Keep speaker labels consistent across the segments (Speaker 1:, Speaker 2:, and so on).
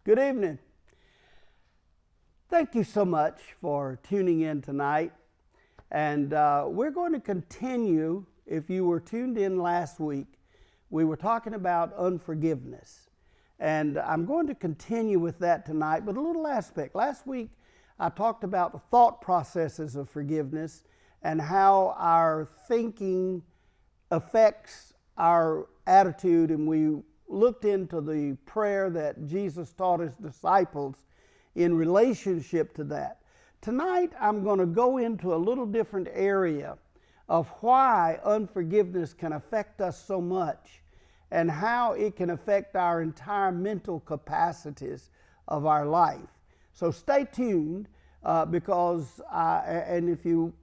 Speaker 1: Good evening. Thank you so much for tuning in tonight. And we're going to continue. If you were tuned in last week, we were talking about unforgiveness. And I'm going to continue with that tonight, but a little aspect. Last week, I talked about the thought processes of forgiveness and how our thinking affects our attitude, and we looked into the prayer that Jesus taught his disciples in relationship to that. Tonight, I'm going to go into a little different area of why unforgiveness can affect us so much and how it can affect our entire mental capacities of our life. So stay tuned because and if you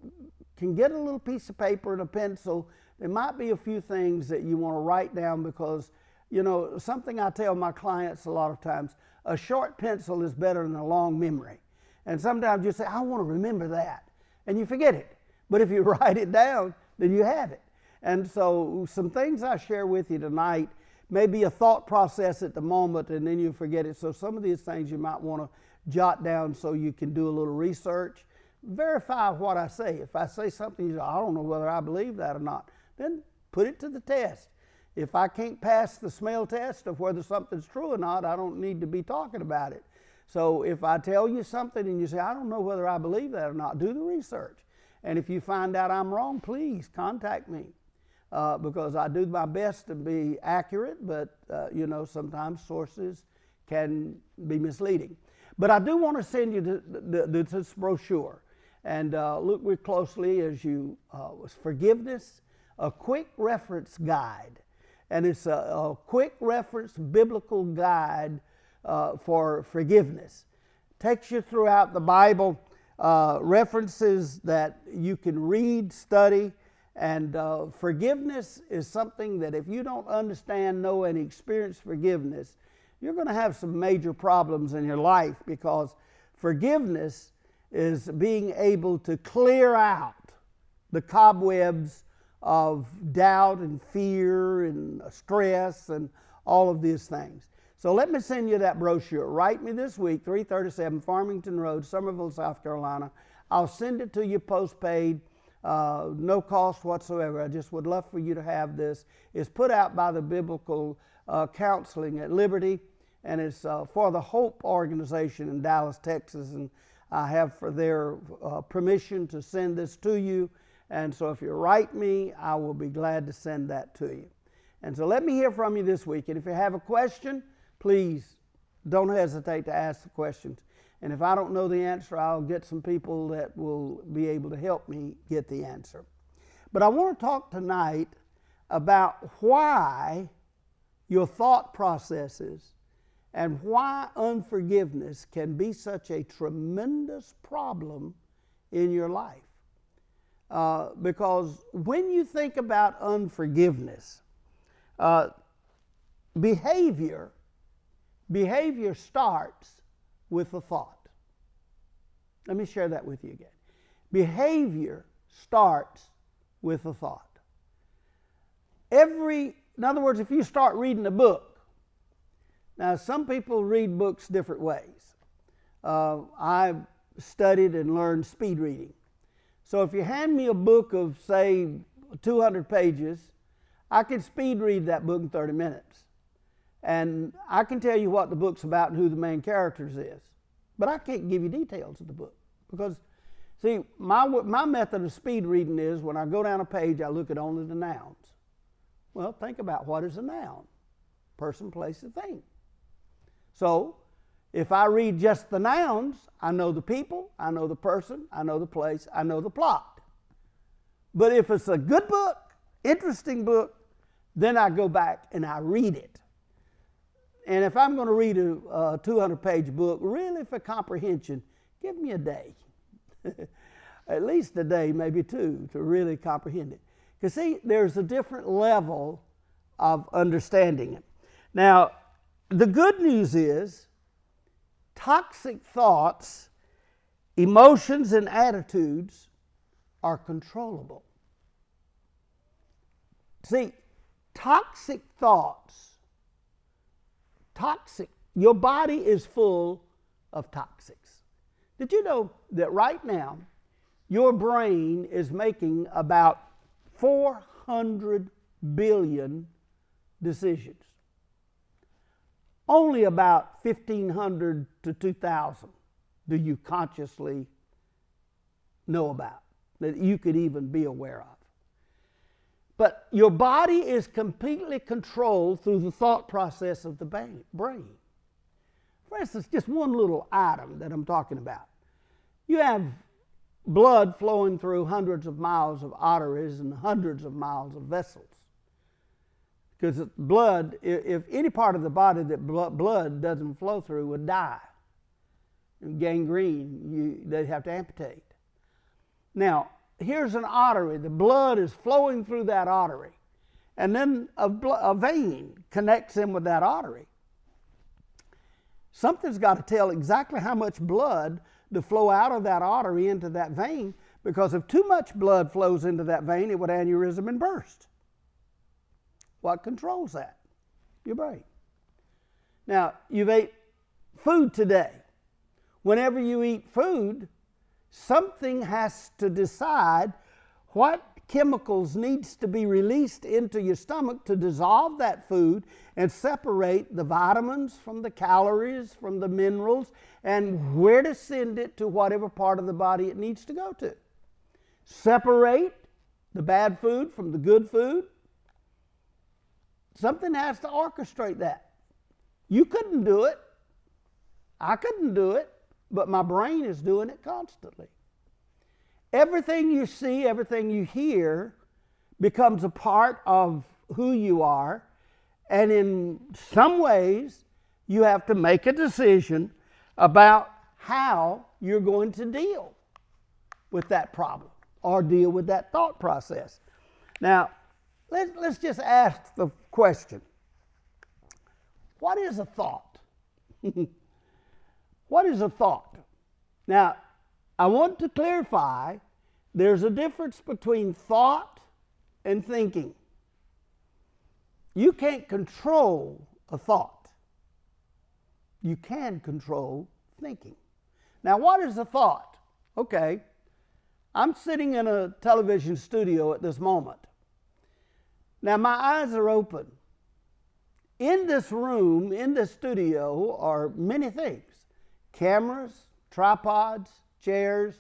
Speaker 1: can get a little piece of paper and a pencil, there might be a few things that you want to write down because, you know, something I tell my clients a lot of times, a short pencil is better than a long memory. And sometimes you say, I want to remember that, and you forget it. But if you write it down, then you have it. And so some things I share with you tonight may be a thought process at the moment, and then you forget it. So some of these things you might want to jot down so you can do a little research. Verify what I say. If I say something, you say, I don't know whether I believe that or not, then put it to the test. If I can't pass the smell test of whether something's true or not, I don't need to be talking about it. So if I tell you something and you say, I don't know whether I believe that or not, do the research. And if you find out I'm wrong, please contact me because I do my best to be accurate, but you know, sometimes sources can be misleading. But I do want to send you this brochure, and look real closely as you, Forgiveness, a quick reference guide. And it's a quick reference biblical guide for forgiveness. Takes you throughout the Bible, references that you can read, study, and forgiveness is something that if you don't understand, know, and experience forgiveness, you're going to have some major problems in your life, because forgiveness is being able to clear out the cobwebs of doubt and fear and stress and all of these things. So let me send you that brochure. Write me this week, 337 Farmington Road, Summerville, South Carolina. I'll send it to you postpaid, no cost whatsoever. I just would love for you to have this. It's put out by the Biblical Counseling at Liberty, and it's for the Hope organization in Dallas, Texas, and I have for their permission to send this to you. And so if you write me, I will be glad to send that to you. And so let me hear from you this week. And if you have a question, please don't hesitate to ask the questions. And if I don't know the answer, I'll get some people that will be able to help me get the answer. But I want to talk tonight about why your thought processes and why unforgiveness can be such a tremendous problem in your life. Because when you think about unforgiveness, behavior starts with a thought. Let me share that with you again. Behavior starts with a thought. In other words, if you start reading a book, now some people read books different ways. I studied and learned speed reading. So if you hand me a book of, say, 200 pages, I can speed read that book in 30 minutes. And I can tell you what the book's about and who the main characters is. But I can't give you details of the book. Because, see, my method of speed reading is when I go down a page, I look at only the nouns. Well, think about what is a noun. Person, place, and thing. So, if I read just the nouns, I know the people, I know the person, I know the place, I know the plot. But if it's a good book, interesting book, then I go back and I read it. And if I'm going to read a 200-page book, really for comprehension, give me a day. At least a day, maybe two, to really comprehend it. Because see, there's a different level of understanding it. Now, the good news is, toxic thoughts, emotions, and attitudes are controllable. See, toxic thoughts, toxic Your body is full of toxics. Did you know that right now your brain is making about 400 billion decisions? Only about 1,500 to 2,000 do you consciously know about, that you could even be aware of. But your body is completely controlled through the thought process of the brain. For instance, just one little item that I'm talking about. You have blood flowing through hundreds of miles of arteries and hundreds of miles of vessels. Because blood, if any part of the body that blood doesn't flow through would die. Gangrene, they'd have to amputate. Now, here's an artery. The blood is flowing through that artery. And then a vein connects in with that artery. Something's got to tell exactly how much blood to flow out of that artery into that vein, because if too much blood flows into that vein, it would aneurysm and burst. What controls that? Your brain. Now, you've ate food today. Whenever you eat food, something has to decide what chemicals needs to be released into your stomach to dissolve that food and separate the vitamins from the calories, from the minerals, and where to send it to whatever part of the body it needs to go to. Separate the bad food from the good food. Something has to orchestrate that. You couldn't do it. I couldn't do it, but my brain is doing it constantly. Everything you see, everything you hear becomes a part of who you are, and in some ways you have to make a decision about how you're going to deal with that problem or deal with that thought process. Now, let's just ask the question, what is a thought? What is a thought? Now, I want to clarify, there's a difference between thought and thinking. You can't control a thought. You can control thinking. Now, what is a thought? Okay, I'm sitting in a television studio at this moment. Now, my eyes are open. In this room, in this studio, are many things. Cameras, tripods, chairs,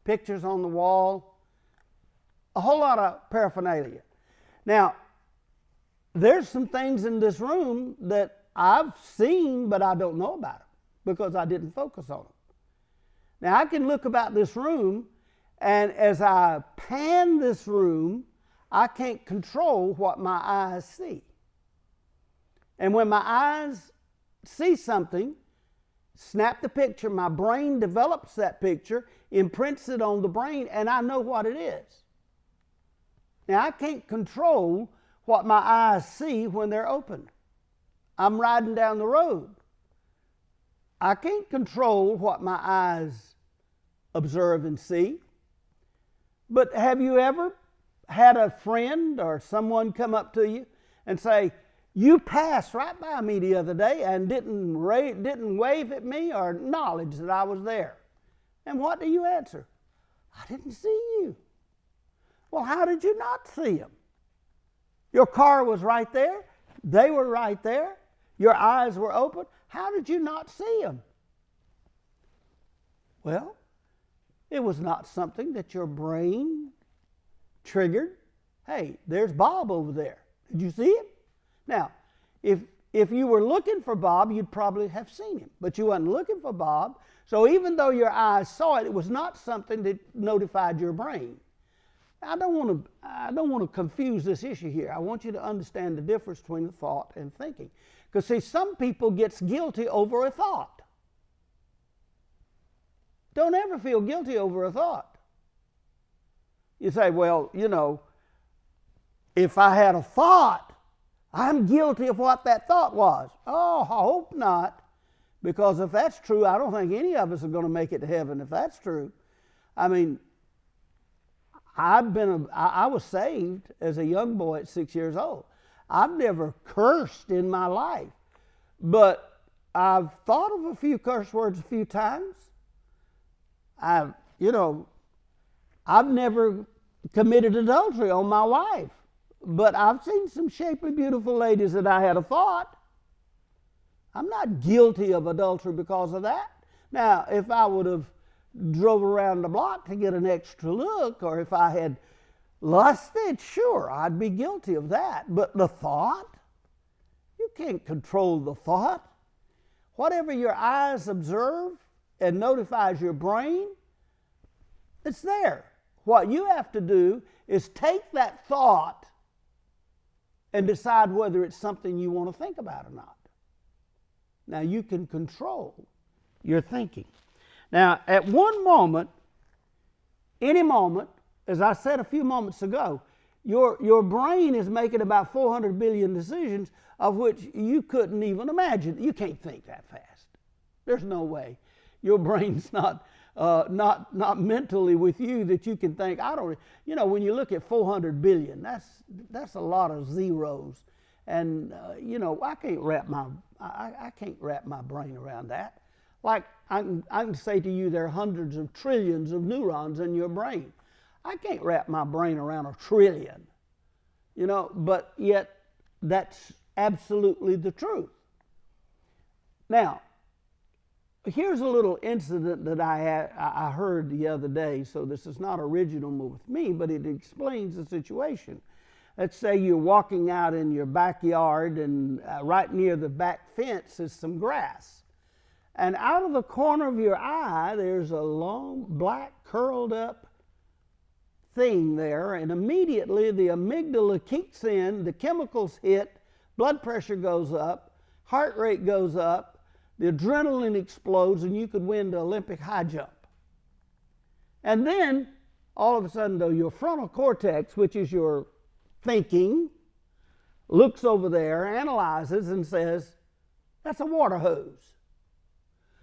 Speaker 1: pictures on the wall, a whole lot of paraphernalia. Now, there's some things in this room that I've seen, but I don't know about them because I didn't focus on them. Now, I can look about this room, and as I pan this room, I can't control what my eyes see. And when my eyes see something, snap the picture, my brain develops that picture, imprints it on the brain, and I know what it is. Now, I can't control what my eyes see when they're open. I'm riding down the road. I can't control what my eyes observe and see. But have you ever had a friend or someone come up to you and say, "You passed right by me the other day and didn't wave at me or acknowledge that I was there"? And what do you answer? "I didn't see you." Well, how did you not see them? Your car was right there. They were right there. Your eyes were open. How did you not see them? Well, it was not something that your brain triggered. Hey, there's Bob over there. Did you see him? Now, if you were looking for Bob, you'd probably have seen him. But you weren't looking for Bob. So even though your eyes saw it, it was not something that notified your brain. I don't want to confuse this issue here. I want you to understand the difference between thought and thinking. Because see, some people get guilty over a thought. Don't ever feel guilty over a thought. You say, well, you know, if I had a thought, I'm guilty of what that thought was. Oh, I hope not. Because if that's true, I don't think any of us are going to make it to heaven if that's true. I mean, I was saved as a young boy at 6 years old. I've never cursed in my life. But I've thought of a few curse words a few times. I've never committed adultery on my wife, but I've seen some shapely, beautiful ladies that I had a thought. I'm not guilty of adultery because of that. Now, if I would have drove around the block to get an extra look, or if I had lusted, sure, I'd be guilty of that. But the thought? You can't control the thought. Whatever your eyes observe and notifies your brain, it's there. What you have to do is take that thought and decide whether it's something you want to think about or not. Now, you can control your thinking. Now, at one moment, any moment, as I said a few moments ago, your brain is making about 400 billion decisions, of which you couldn't even imagine. You can't think that fast. There's no way. Your brain's not mentally with you that you can think. When you look at 400 billion, that's a lot of zeros, and I can't wrap my brain around that. Like I can say to you, there are hundreds of trillions of neurons in your brain. I can't wrap my brain around a trillion, but yet that's absolutely the truth. Now, here's a little incident that I heard the other day, so this is not original with me, but it explains the situation. Let's say you're walking out in your backyard, and right near the back fence is some grass. And out of the corner of your eye, there's a long, black, curled up thing there, and immediately the amygdala kicks in, the chemicals hit, blood pressure goes up, heart rate goes up, the adrenaline explodes, and you could win the Olympic high jump. And then, all of a sudden, though, your frontal cortex, which is your thinking, looks over there, analyzes, and says, that's a water hose.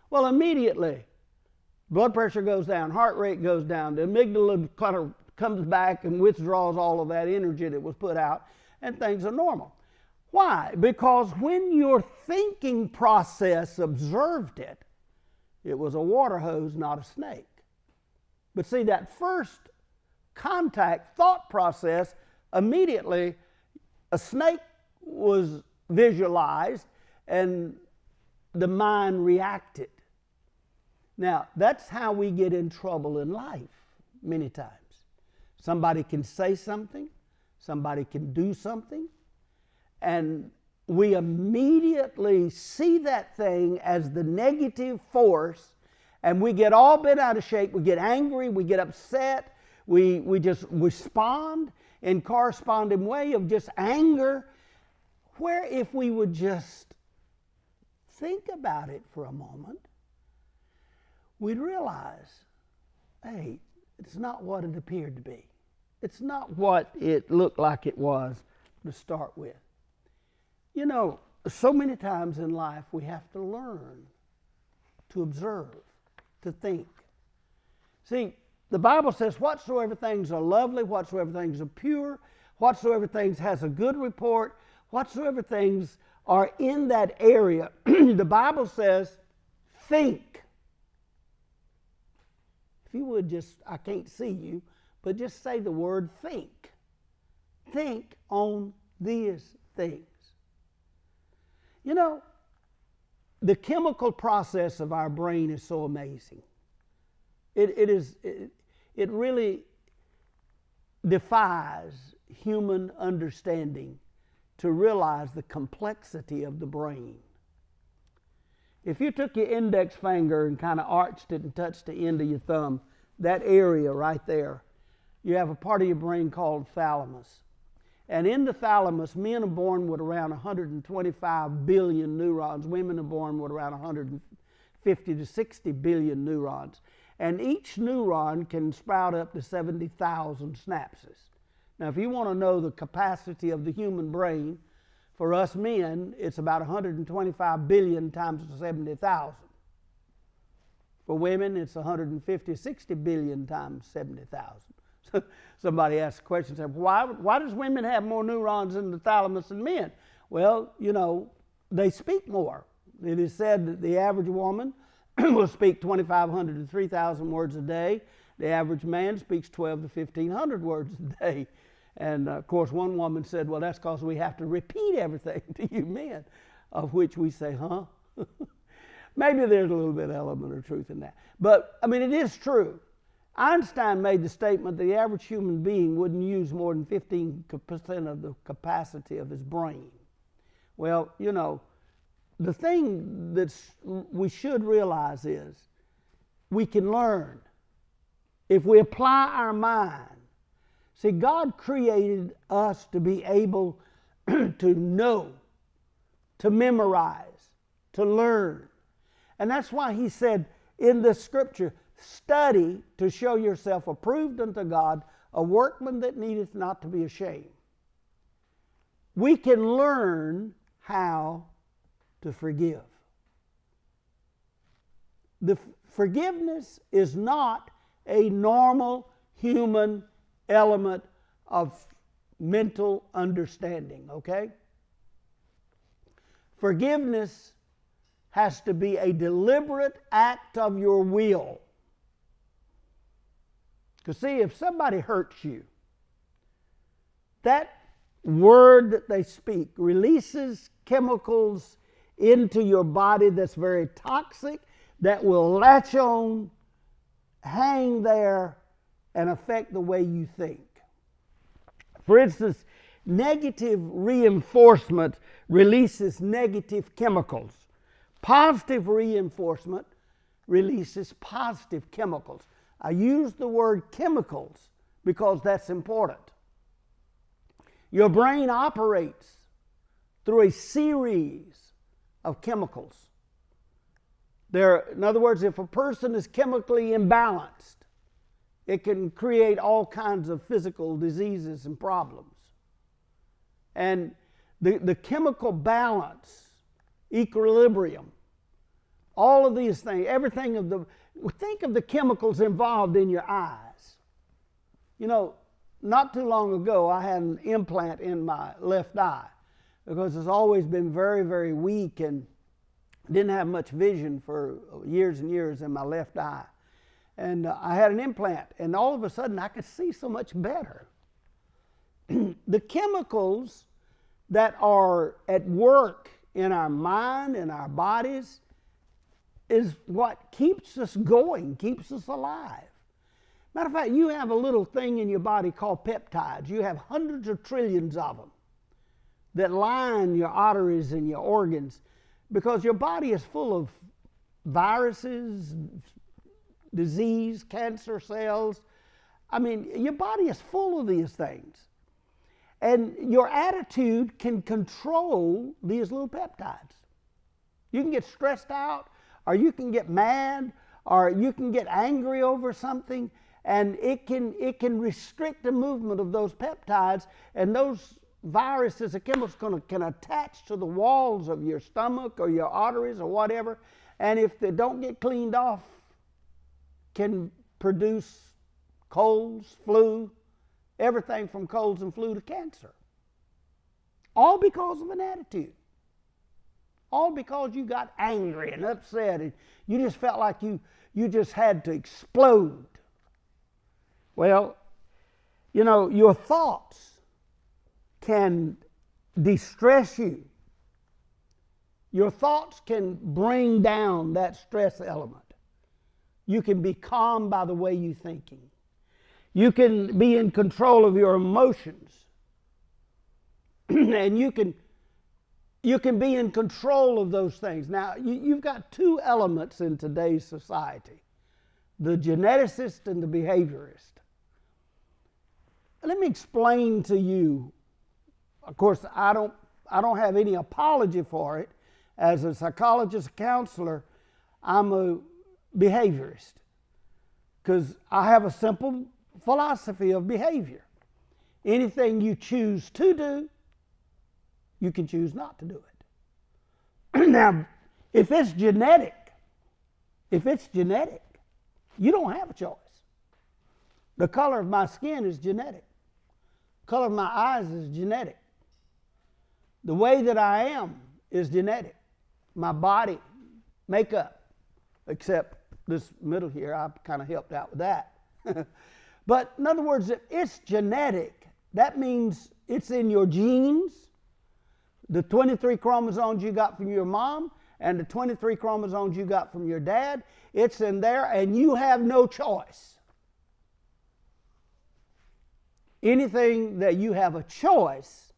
Speaker 1: Well, immediately, blood pressure goes down, heart rate goes down, the amygdala kind of comes back and withdraws all of that energy that was put out, and things are normal. Why? Because when your thinking process observed it, it was a water hose, not a snake. But see, that first contact thought process, immediately a snake was visualized and the mind reacted. Now, that's how we get in trouble in life many times. Somebody can say something, somebody can do something, and we immediately see that thing as the negative force, and we get all bent out of shape. We get angry, we get upset, we just respond in corresponding way of just anger, where if we would just think about it for a moment, we'd realize, hey, it's not what it appeared to be. It's not what it looked like it was to start with. So many times in life we have to learn to observe, to think. See, the Bible says, whatsoever things are lovely, whatsoever things are pure, whatsoever things has a good report, whatsoever things are in that area, the Bible says, think. If you would just, I can't see you, but just say the word think. Think on these things. The chemical process of our brain is so amazing. It really defies human understanding to realize the complexity of the brain. If you took your index finger and kind of arched it and touched the end of your thumb, that area right there, you have a part of your brain called thalamus. And in the thalamus, men are born with around 125 billion neurons. Women are born with around 150 to 60 billion neurons. And each neuron can sprout up to 70,000 synapses. Now, if you want to know the capacity of the human brain, for us men, it's about 125 billion times 70,000. For women, it's 150, 60 billion times 70,000. So somebody asked a question, said, why does women have more neurons in the thalamus than men? Well, they speak more. It is said that the average woman will speak 2,500 to 3,000 words a day. The average man speaks 12 to 1,500 words a day. And of course, one woman said, well, that's because we have to repeat everything to you men, of which we say, huh? Maybe there's a little bit of element of truth in that. But, I mean, it is true. Einstein made the statement that the average human being wouldn't use more than 15% of the capacity of his brain. Well, you know, the thing that we should realize is we can learn if we apply our mind. See, God created us to be able to know, to memorize, to learn. And that's why he said in the scripture, study to show yourself approved unto God, a workman that needeth not to be ashamed. We can learn how to forgive. The forgiveness is not a normal human element of mental understanding, okay? Forgiveness has to be a deliberate act of your will. Because see, if somebody hurts you, that word that they speak releases chemicals into your body that's very toxic, that will latch on, hang there, and affect the way you think. For instance, negative reinforcement releases negative chemicals. Positive reinforcement releases positive chemicals. I use the word chemicals because that's important. Your brain operates through a series of chemicals. In other words, if a person is chemically imbalanced, it can create all kinds of physical diseases and problems. And the chemical balance, equilibrium, all of these things, think of the chemicals involved in your eyes. You know, not too long ago, I had an implant in my left eye because it's always been very, very weak and didn't have much vision for years and years in my left eye. And I had an implant, and all of a sudden I could see so much better. The chemicals that are at work in our mind and our bodies is what keeps us going, keeps us alive. Matter of fact, you have a little thing in your body called peptides. You have hundreds of trillions of them that line your arteries and your organs because your body is full of viruses, disease, cancer cells. I mean, your body is full of these things. And your attitude can control these little peptides. You can get stressed out, or you can get mad, or you can get angry over something, and it can restrict the movement of those peptides, and those viruses or chemicals can attach to the walls of your stomach or your arteries or whatever, and if they don't get cleaned off, can produce colds, flu, everything from colds and flu to cancer. All because of an attitude. All because you got angry and upset and you just felt like you just had to explode. Well, you know, your thoughts can distress you. Your thoughts can bring down that stress element. You can be calm by the way you're thinking. You can be in control of your emotions. And you can be in control of those things. Now, you've got two elements in today's society, the geneticist and the behaviorist. Let me explain to you. Of course, I don't have any apology for it. As a psychologist, counselor, I'm a behaviorist because I have a simple philosophy of behavior. Anything you choose to do, you can choose not to do it. Now, if it's genetic, you don't have a choice. The color of my skin is genetic. The color of my eyes is genetic. The way that I am is genetic. my body makeup, except this middle here, I kind of helped out with that. But in other words, if it's genetic, that means it's in your genes. The 23 chromosomes you got from your mom and the 23 chromosomes you got from your dad, it's in there, and you have no choice. Anything that you have a choice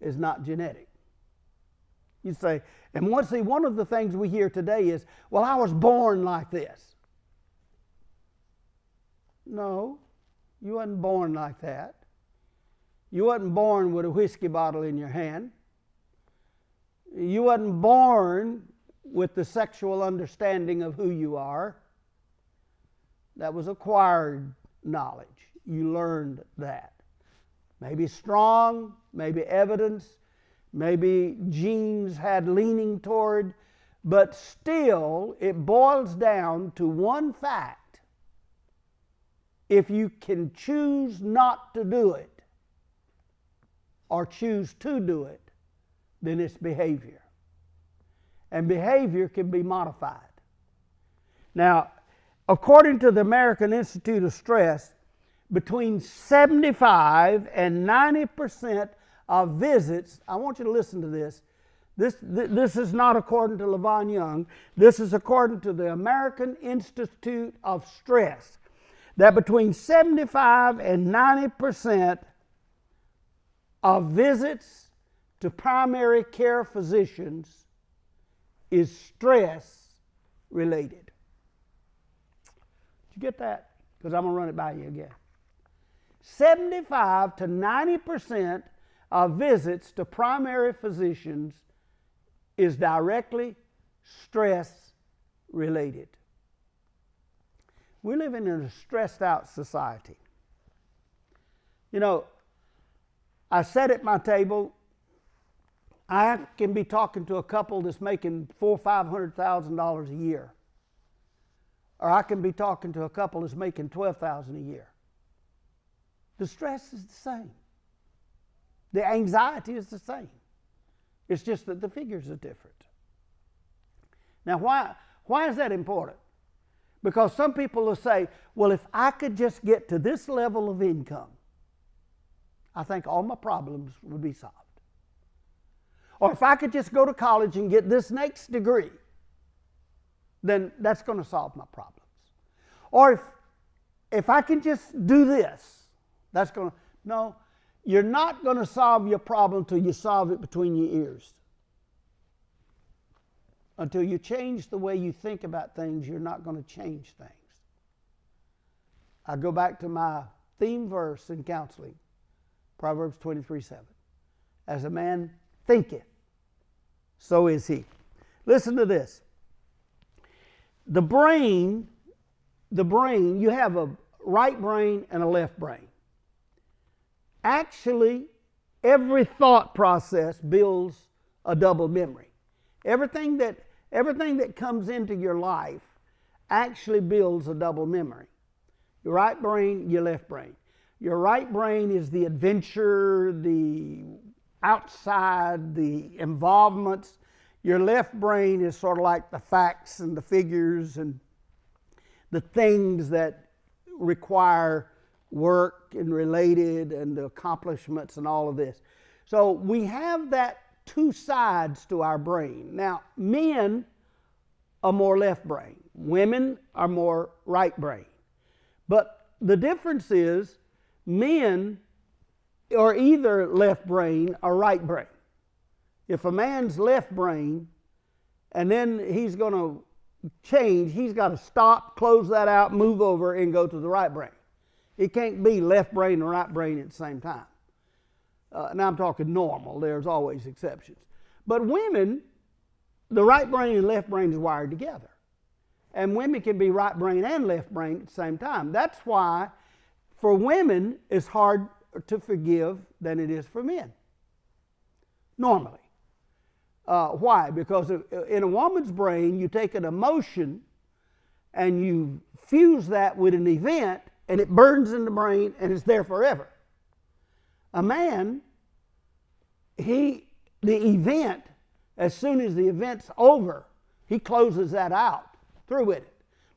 Speaker 1: is not genetic. You say, and one of the things we hear today is, well, I was born like this. No, you wasn't born like that. You wasn't born with a whiskey bottle in your hand. You wasn't born with the sexual understanding of who you are. That was acquired knowledge. You learned that. Maybe strong, maybe evidence, maybe genes had leaning toward, but still it boils down to one fact. If you can choose not to do it or choose to do it, then it's behavior. And behavior can be modified. Now, according to the American Institute of Stress, between 75 and 90% of visits, I want you to listen to this. This is not according to LaVon Young. This is according to the American Institute of Stress, that between 75 and 90% of visits to primary care physicians is stress related. Did you get that? Because I'm going to run it by you again. 75 to 90% of visits to primary physicians is directly stress related. We're living in a stressed out society. You know, I sat at my table. I can be talking to a couple that's making $400,000 or $500,000 a year, or I can be talking to a couple that's making $12,000 a year. The stress is the same. The anxiety is the same. It's just that the figures are different. Now, why is that important? Because some people will say, well, if I could just get to this level of income, I think all my problems would be solved. Or if I could just go to college and get this next degree, then that's going to solve my problems. Or if I can just do this, that's going to... No, you're not going to solve your problem until you solve it between your ears. Until you change the way you think about things, you're not going to change things. I go back to my theme verse in counseling, Proverbs 23:7. As a man thinketh, so is he. Listen to this. The brain, you have a right brain and a left brain. Actually, every thought process builds a double memory. Everything that comes into your life actually builds a double memory. Your right brain, your left brain. Your right brain is the adventure, the outside, the involvements. Your left brain is sort of like the facts and the figures and the things that require work and related and the accomplishments and all of this. So we have that two sides to our brain. Now, men are more left brain. Women are more right brain. But the difference is men are either left brain or right brain. If a man's left brain and then he's going to change, he's got to stop, close that out, move over, and go to the right brain. It can't be left brain and right brain at the same time. Now I'm talking normal. There's always exceptions. But women, the right brain and left brain is wired together. And women can be right brain and left brain at the same time. That's why for women it's hard to forgive than it is for men, normally. Why? Because in a woman's brain, you take an emotion and you fuse that with an event, and it burns in the brain and it's there forever. A man, the event As soon as the event's over, he closes that out, through with it.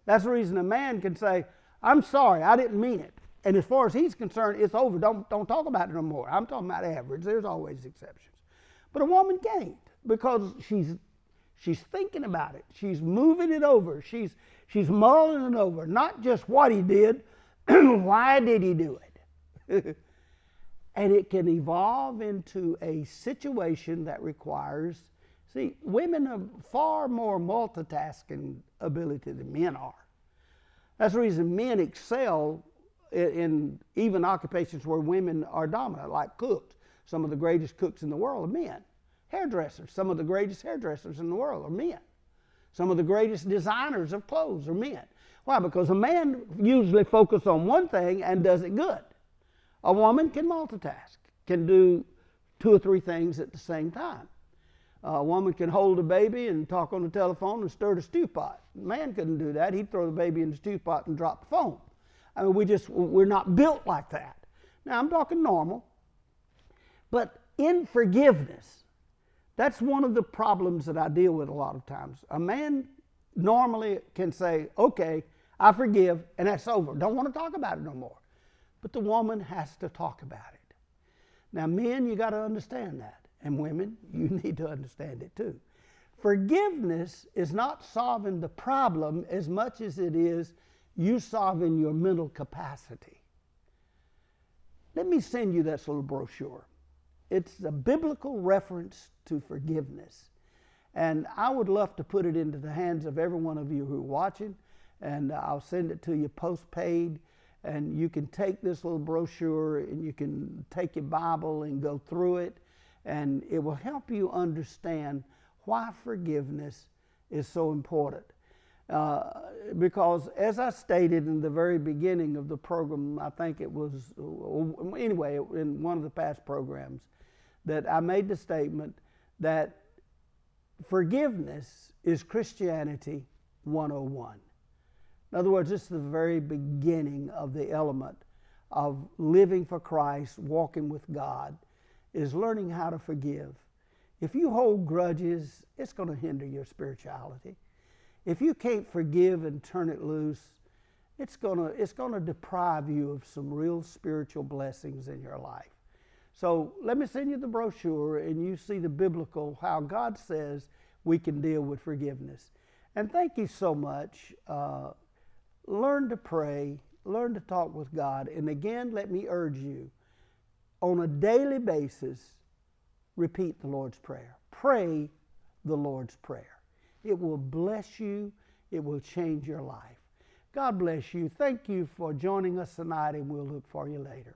Speaker 1: That's the reason a man can say, I'm sorry, I didn't mean it. And as far as he's concerned, it's over. Don't talk about it no more. I'm talking about average. There's always exceptions. But a woman can't, because she's thinking about it. She's moving it over. She's mulling it over. Not just what he did, why did he do it? And it can evolve into a situation that requires, see, women have far more multitasking ability than men are. That's the reason men excel in even occupations where women are dominant, like cooks. Some of the greatest cooks in the world are men. Hairdressers, some of the greatest hairdressers in the world are men. Some of the greatest designers of clothes are men. Why? Because a man usually focuses on one thing and does it good. A woman can multitask, can do 2 or 3 things at the same time. A woman can hold a baby and talk on the telephone and stir the stew pot. A man couldn't do that. He'd throw the baby in the stew pot and drop the phone. I mean, we're not built like that. Now, I'm talking normal. But in forgiveness, that's one of the problems that I deal with a lot of times. A man normally can say, okay, I forgive, and that's over. Don't want to talk about it no more. But the woman has to talk about it. Now, men, you got to understand that. And women, you need to understand it too. Forgiveness is not solving the problem as much as it is you solving your mental capacity. Let me send you this little brochure. It's a biblical reference to forgiveness. And I would love to put it into the hands of every one of you who are watching, and I'll send it to you postpaid. And you can take this little brochure and you can take your Bible and go through it, and it will help you understand why forgiveness is so important. Because as I stated in the very beginning of the program, I think it was, anyway, in one of the past programs, that I made the statement that forgiveness is Christianity 101. In other words, this is the very beginning of the element of living for Christ, walking with God, is learning how to forgive. If you hold grudges, it's going to hinder your spirituality. If you can't forgive and turn it loose, it's going to deprive you of some real spiritual blessings in your life. So let me send you the brochure, and you see the biblical, how God says we can deal with forgiveness. And thank you so much. Learn to pray, learn to talk with God. And again, let me urge you, on a daily basis, repeat the Lord's Prayer. Pray the Lord's Prayer. It will bless you. It will change your life. God bless you. Thank you for joining us tonight, and we'll look for you later.